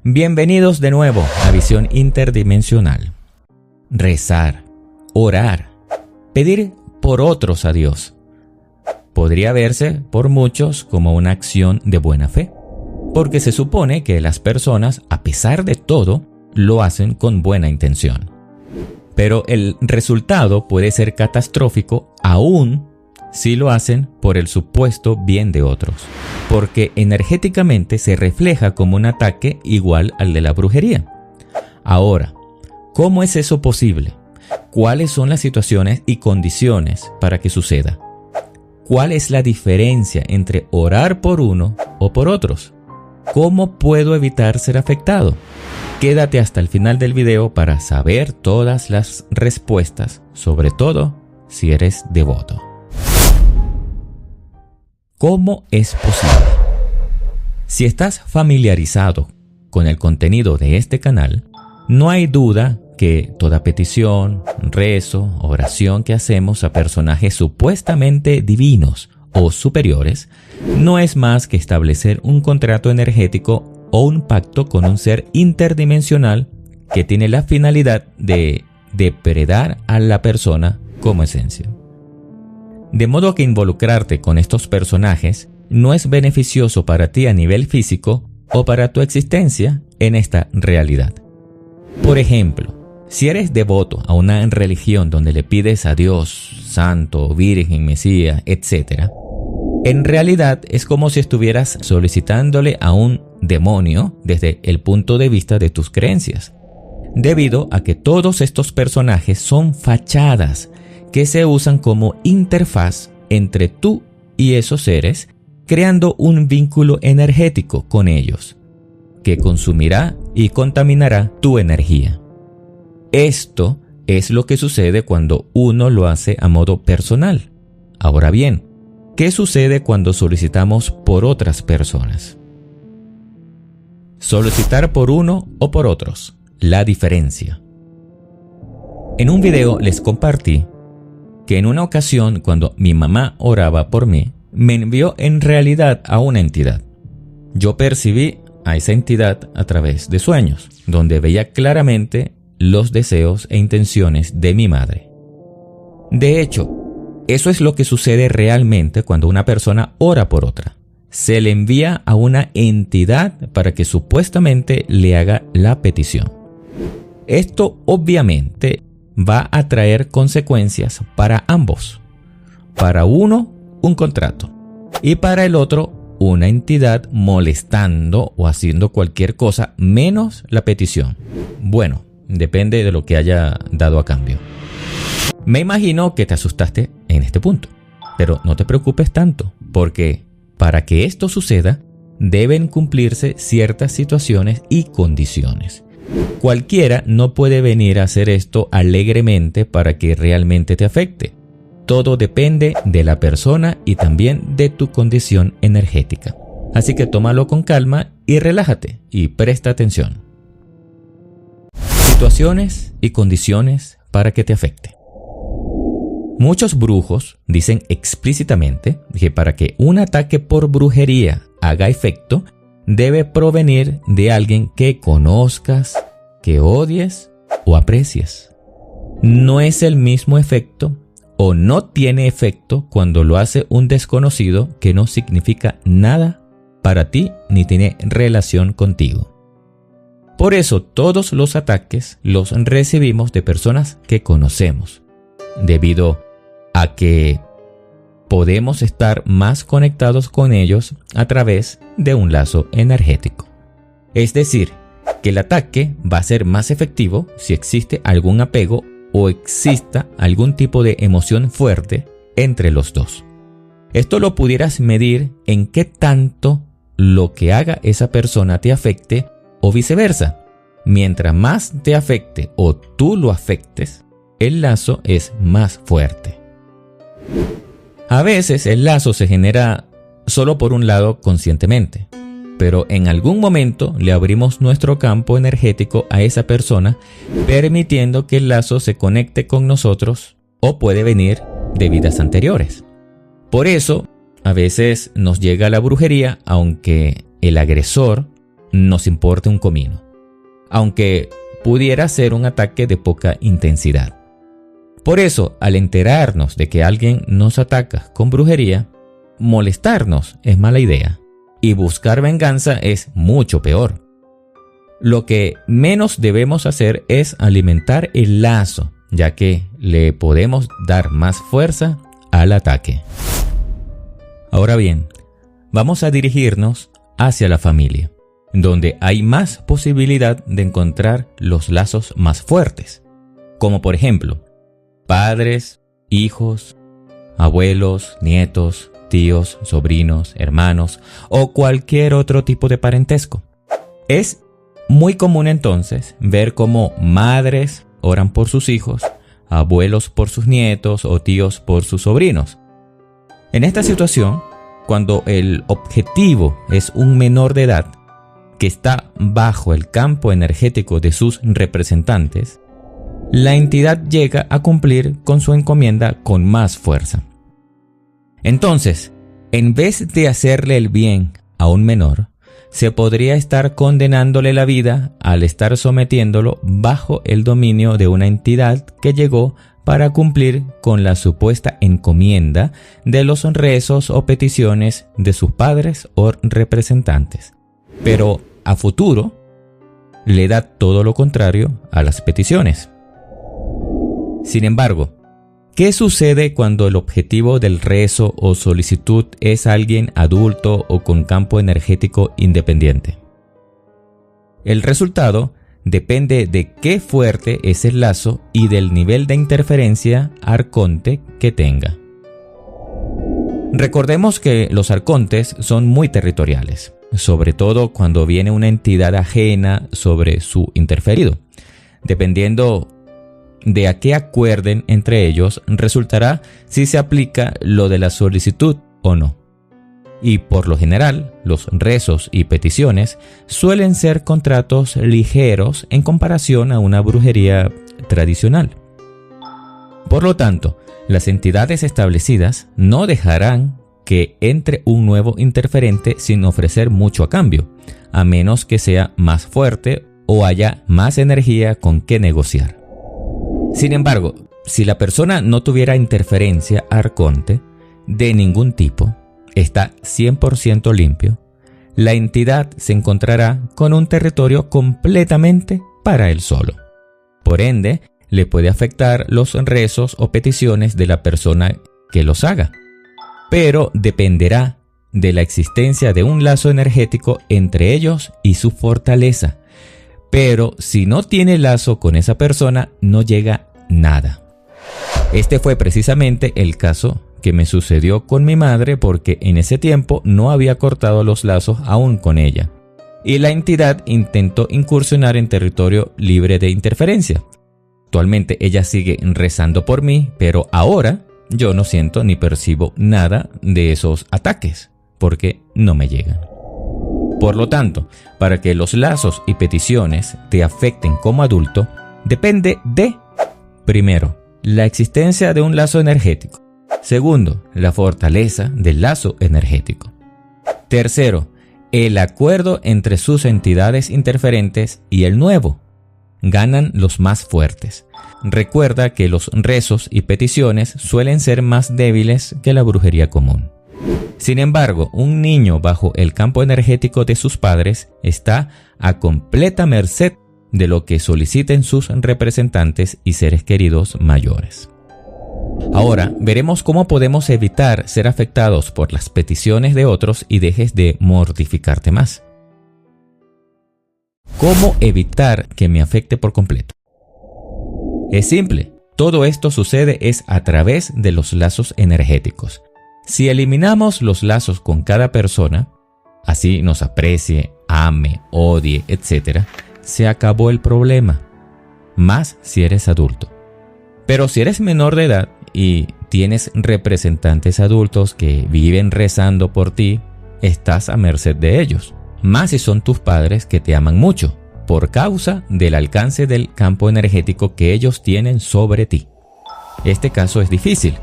Bienvenidos de nuevo a Visión Interdimensional. Rezar, orar, pedir por otros a Dios podría verse por muchos como una acción de buena fe, porque se supone que las personas, a pesar de todo, lo hacen con buena intención. Pero el resultado puede ser catastrófico aún si lo hacen por el supuesto bien de otros, porque energéticamente se refleja como un ataque igual al de la brujería. Ahora, ¿cómo es eso posible? ¿Cuáles son las situaciones y condiciones para que suceda? ¿Cuál es la diferencia entre orar por uno o por otros? ¿Cómo puedo evitar ser afectado? Quédate hasta el final del video para saber todas las respuestas, sobre todo si eres devoto. ¿Cómo es posible? Si estás familiarizado con el contenido de este canal, no hay duda que toda petición, rezo, oración que hacemos a personajes supuestamente divinos o superiores no es más que establecer un contrato energético o un pacto con un ser interdimensional que tiene la finalidad de depredar a la persona como esencia. De modo que involucrarte con estos personajes no es beneficioso para ti a nivel físico o para tu existencia en esta realidad. Por ejemplo, si eres devoto a una religión donde le pides a Dios, Santo, Virgen, Mesías, etc., en realidad es como si estuvieras solicitándole a un demonio desde el punto de vista de tus creencias, debido a que todos estos personajes son fachadas que se usan como interfaz entre tú y esos seres, creando un vínculo energético con ellos, que consumirá y contaminará tu energía. Esto es lo que sucede cuando uno lo hace a modo personal. Ahora bien, ¿qué sucede cuando solicitamos por otras personas? Solicitar por uno o por otros. La diferencia. En un video les compartí que en una ocasión cuando mi mamá oraba por mí, me envió en realidad a una entidad. Yo percibí a esa entidad a través de sueños, donde veía claramente los deseos e intenciones de mi madre. De hecho, eso es lo que sucede realmente cuando una persona ora por otra. Se le envía a una entidad para que supuestamente le haga la petición. Esto obviamente va a traer consecuencias para ambos. Para uno, un contrato. Y para el otro, una entidad molestando o haciendo cualquier cosa menos la petición. Bueno, depende de lo que haya dado a cambio. Me imagino que te asustaste en este punto, pero no te preocupes tanto, porque para que esto suceda, deben cumplirse ciertas situaciones y condiciones. Cualquiera no puede venir a hacer esto alegremente para que realmente te afecte. Todo depende de la persona y también de tu condición energética. Así que tómalo con calma y relájate y presta atención. Situaciones y condiciones para que te afecte. Muchos brujos dicen explícitamente que para que un ataque por brujería haga efecto, debe provenir de alguien que conozcas, que odies o aprecies. No es el mismo efecto o no tiene efecto cuando lo hace un desconocido que no significa nada para ti ni tiene relación contigo. Por eso todos los ataques los recibimos de personas que conocemos, debido a que podemos estar más conectados con ellos a través de un lazo energético. Es decir, que el ataque va a ser más efectivo si existe algún apego o exista algún tipo de emoción fuerte entre los dos. Esto lo pudieras medir en qué tanto lo que haga esa persona te afecte o viceversa. Mientras más te afecte o tú lo afectes, el lazo es más fuerte. A veces el lazo se genera solo por un lado conscientemente, pero en algún momento le abrimos nuestro campo energético a esa persona, permitiendo que el lazo se conecte con nosotros o puede venir de vidas anteriores. Por eso, a veces nos llega la brujería, aunque el agresor nos importe un comino, aunque pudiera ser un ataque de poca intensidad. Por eso, al enterarnos de que alguien nos ataca con brujería, molestarnos es mala idea y buscar venganza es mucho peor. Lo que menos debemos hacer es alimentar el lazo, ya que le podemos dar más fuerza al ataque. Ahora bien, vamos a dirigirnos hacia la familia, donde hay más posibilidad de encontrar los lazos más fuertes, como por ejemplo, padres, hijos, abuelos, nietos, tíos, sobrinos, hermanos o cualquier otro tipo de parentesco. Es muy común entonces ver cómo madres oran por sus hijos, abuelos por sus nietos o tíos por sus sobrinos. En esta situación, cuando el objetivo es un menor de edad que está bajo el campo energético de sus representantes, la entidad llega a cumplir con su encomienda con más fuerza. Entonces, en vez de hacerle el bien a un menor, se podría estar condenándole la vida al estar sometiéndolo bajo el dominio de una entidad que llegó para cumplir con la supuesta encomienda de los rezos o peticiones de sus padres o representantes. Pero a futuro le da todo lo contrario a las peticiones. Sin embargo, ¿qué sucede cuando el objetivo del rezo o solicitud es alguien adulto o con campo energético independiente? El resultado depende de qué fuerte es el lazo y del nivel de interferencia arconte que tenga. Recordemos que los arcontes son muy territoriales, sobre todo cuando viene una entidad ajena sobre su interferido. Dependiendo de a qué acuerden entre ellos, resultará si se aplica lo de la solicitud o no. Y por lo general, los rezos y peticiones suelen ser contratos ligeros en comparación a una brujería tradicional. Por lo tanto, las entidades establecidas no dejarán que entre un nuevo interferente sin ofrecer mucho a cambio, a menos que sea más fuerte o haya más energía con que negociar. Sin embargo, si la persona no tuviera interferencia arconte de ningún tipo, está 100% limpio, la entidad se encontrará con un territorio completamente para él solo. Por ende, le puede afectar los rezos o peticiones de la persona que los haga, pero dependerá de la existencia de un lazo energético entre ellos y su fortaleza. Pero si no tiene lazo con esa persona, no llega nada. Este fue precisamente el caso que me sucedió con mi madre, porque en ese tiempo no había cortado los lazos aún con ella, y la entidad intentó incursionar en territorio libre de interferencia. Actualmente ella sigue rezando por mí, pero ahora yo no siento ni percibo nada de esos ataques, porque no me llegan. Por lo tanto, para que los lazos y peticiones te afecten como adulto, depende de, primero, la existencia de un lazo energético. Segundo, la fortaleza del lazo energético. Tercero, el acuerdo entre sus entidades interferentes y el nuevo. Ganan los más fuertes. Recuerda que los rezos y peticiones suelen ser más débiles que la brujería común. Sin embargo, un niño bajo el campo energético de sus padres está a completa merced de lo que soliciten sus representantes y seres queridos mayores. Ahora veremos cómo podemos evitar ser afectados por las peticiones de otros y dejes de mortificarte más. ¿Cómo evitar que me afecte por completo? Es simple, todo esto sucede es a través de los lazos energéticos. Si eliminamos los lazos con cada persona, así nos aprecie, ame, odie, etc., se acabó el problema, más si eres adulto. Pero si eres menor de edad y tienes representantes adultos que viven rezando por ti, estás a merced de ellos, más si son tus padres que te aman mucho, por causa del alcance del campo energético que ellos tienen sobre ti. Este caso es difícil,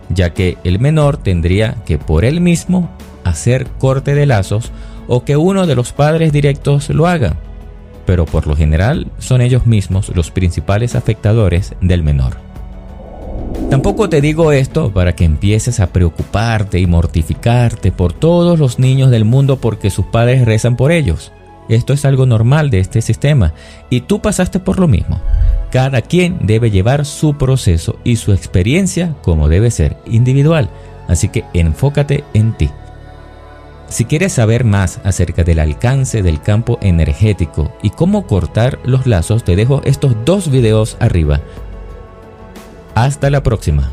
ya que el menor tendría que por él mismo hacer corte de lazos o que uno de los padres directos lo haga, pero por lo general son ellos mismos los principales afectadores del menor. Tampoco te digo esto para que empieces a preocuparte y mortificarte por todos los niños del mundo porque sus padres rezan por ellos. Esto es algo normal de este sistema y tú pasaste por lo mismo. Cada quien debe llevar su proceso y su experiencia como debe ser individual, así que enfócate en ti. Si quieres saber más acerca del alcance del campo energético y cómo cortar los lazos, te dejo estos 2 videos arriba. Hasta la próxima.